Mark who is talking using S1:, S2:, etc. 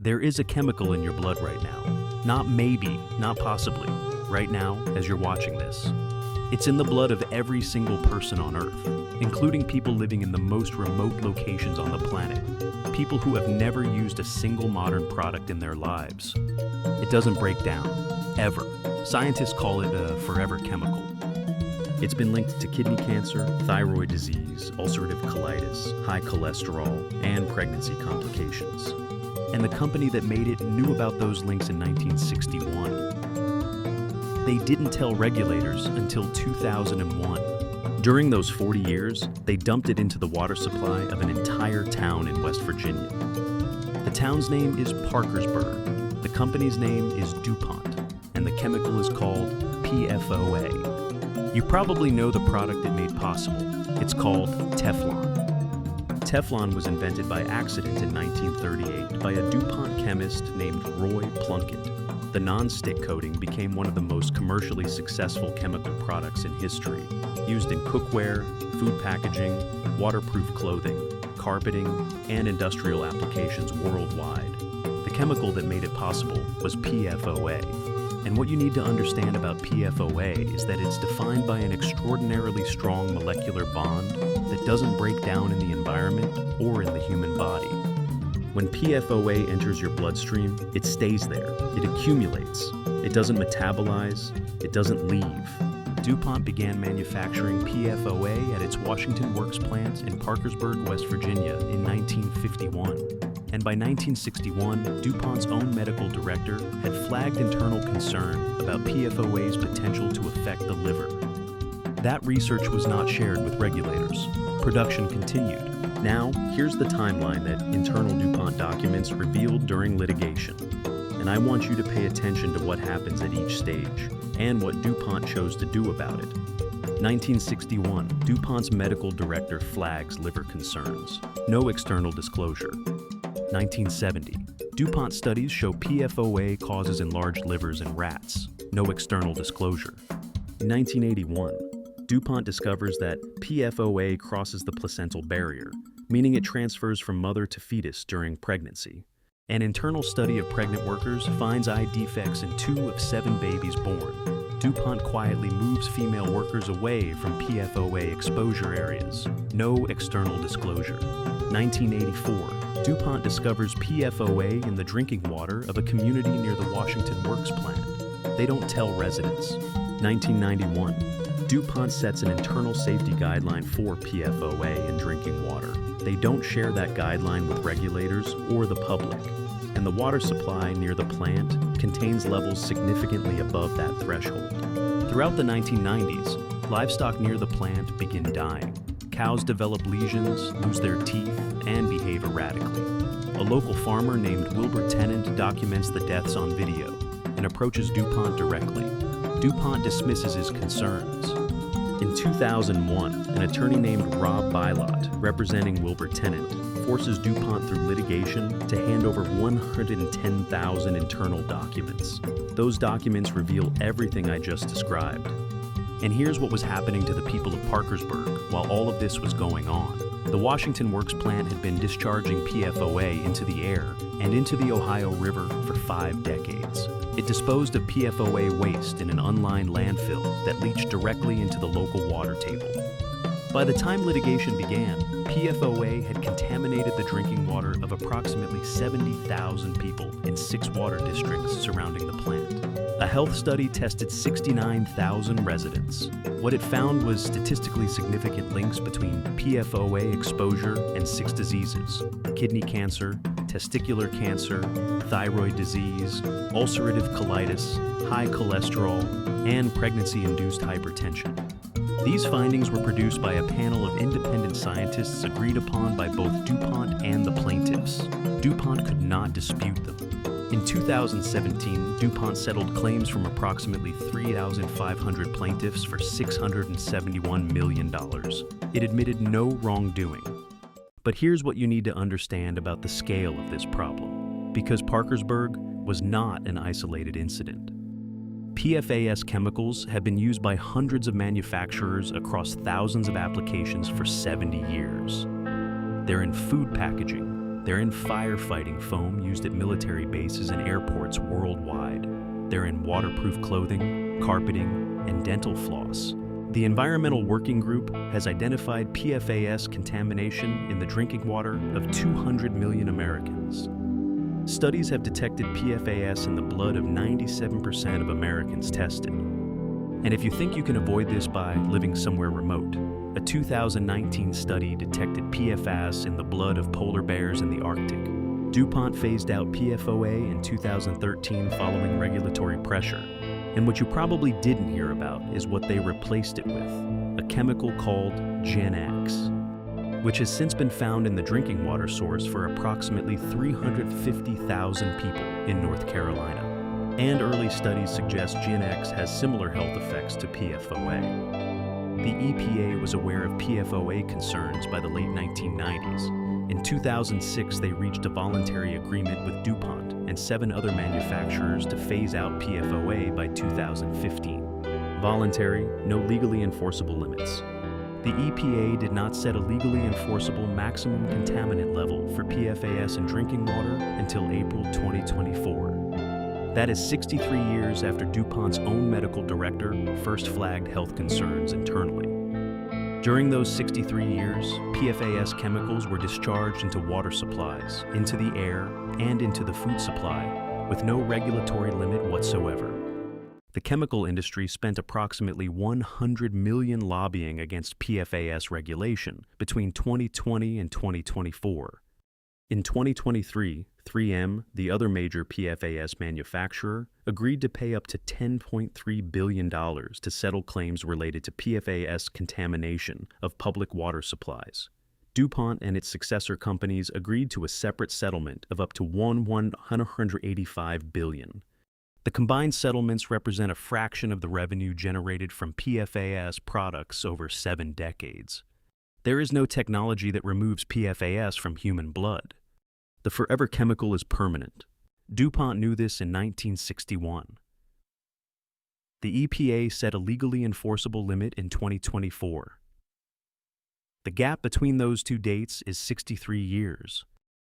S1: There is a chemical in your blood right now. Not maybe, not possibly. Right now, as you're watching this. It's in the blood of every single person on Earth, including people living in the most remote locations on the planet. People who have never used a single modern product in their lives. It doesn't break down, ever. Scientists call it a forever chemical. It's been linked to kidney cancer, thyroid disease, ulcerative colitis, high cholesterol, and pregnancy complications. And the company that made it knew about those links in 1961. They didn't tell regulators until 2001. During those 40 years, they dumped it into the water supply of an entire town in West Virginia. The town's name is Parkersburg, the company's name is DuPont, and the chemical is called PFOA. You probably know the product it made possible. It's called Teflon. Teflon was invented by accident in 1938 by a DuPont chemist named Roy Plunkett. The non-stick coating became one of the most commercially successful chemical products in history, used in cookware, food packaging, waterproof clothing, carpeting, and industrial applications worldwide. The chemical that made it possible was PFOA. And what you need to understand about PFOA is that it's defined by an extraordinarily strong molecular bond that doesn't break down in the environment or in the human body. When PFOA enters your bloodstream, it stays there. It accumulates. It doesn't metabolize. It doesn't leave. DuPont began manufacturing PFOA at its Washington Works plant in Parkersburg, West Virginia in 1951. And by 1961, DuPont's own medical director had flagged internal concern about PFOA's potential to affect the liver. That research was not shared with regulators. Production continued. Now, here's the timeline that internal DuPont documents revealed during litigation. And I want you to pay attention to what happens at each stage and what DuPont chose to do about it. 1961, DuPont's medical director flags liver concerns. No external disclosure. 1970, DuPont studies show PFOA causes enlarged livers in rats. No external disclosure. In 1981, DuPont discovers that PFOA crosses the placental barrier, meaning it transfers from mother to fetus during pregnancy. An internal study of pregnant workers finds eye defects in 2 of 7 babies born. DuPont quietly moves female workers away from PFOA exposure areas. No external disclosure. 1984, DuPont discovers PFOA in the drinking water of a community near the Washington Works plant. They don't tell residents. 1991, DuPont sets an internal safety guideline for PFOA in drinking water. They don't share that guideline with regulators or the public, and the water supply near the plant contains levels significantly above that threshold. Throughout the 1990s, livestock near the plant begin dying. Cows develop lesions, lose their teeth, and behave erratically. A local farmer named Wilbur Tennant documents the deaths on video and approaches DuPont directly. DuPont dismisses his concerns. In 2001, an attorney named Rob Bilott, representing Wilbur Tennant, forces DuPont through litigation to hand over 110,000 internal documents. Those documents reveal everything I just described. And here's what was happening to the people of Parkersburg while all of this was going on. The Washington Works plant had been discharging PFOA into the air and into the Ohio River for 5 decades. It disposed of PFOA waste in an unlined landfill that leached directly into the local water table. By the time litigation began, PFOA had contaminated the drinking water of approximately 70,000 people in 6 water districts surrounding the plant. A health study tested 69,000 residents. What it found was statistically significant links between PFOA exposure and 6 diseases: kidney cancer, testicular cancer, thyroid disease, ulcerative colitis, high cholesterol, and pregnancy-induced hypertension. These findings were produced by a panel of independent scientists agreed upon by both DuPont and the plaintiffs. DuPont could not dispute them. In 2017, DuPont settled claims from approximately 3,500 plaintiffs for $671 million. It admitted no wrongdoing. But here's what you need to understand about the scale of this problem, because Parkersburg was not an isolated incident. PFAS chemicals have been used by hundreds of manufacturers across thousands of applications for 70 years. They're in food packaging, They're in firefighting foam used at military bases and airports worldwide. They're in waterproof clothing, carpeting, and dental floss. The Environmental Working Group has identified PFAS contamination in the drinking water of 200 million Americans. Studies have detected PFAS in the blood of 97% of Americans tested. And if you think you can avoid this by living somewhere remote, a 2019 study detected PFAS in the blood of polar bears in the Arctic. DuPont phased out PFOA in 2013 following regulatory pressure. And what you probably didn't hear about is what they replaced it with, a chemical called Gen X, which has since been found in the drinking water source for approximately 350,000 people in North Carolina. And early studies suggest Gen X has similar health effects to PFOA. The EPA was aware of PFOA concerns by the late 1990s. In 2006, they reached a voluntary agreement with DuPont and 7 other manufacturers to phase out PFOA by 2015. Voluntary, no legally enforceable limits. The EPA did not set a legally enforceable maximum contaminant level for PFAS in drinking water until April 2024. That is 63 years after DuPont's own medical director first flagged health concerns internally. During those 63 years, PFAS chemicals were discharged into water supplies, into the air, and into the food supply, with no regulatory limit whatsoever. The chemical industry spent approximately $100 million lobbying against PFAS regulation between 2020 and 2024. In 2023, 3M, the other major PFAS manufacturer, agreed to pay up to $10.3 billion to settle claims related to PFAS contamination of public water supplies. DuPont and its successor companies agreed to a separate settlement of up to $185 billion. The combined settlements represent a fraction of the revenue generated from PFAS products over 7 decades. There is no technology that removes PFAS from human blood. The forever chemical is permanent. DuPont knew this in 1961. The EPA set a legally enforceable limit in 2024. The gap between those two dates is 63 years.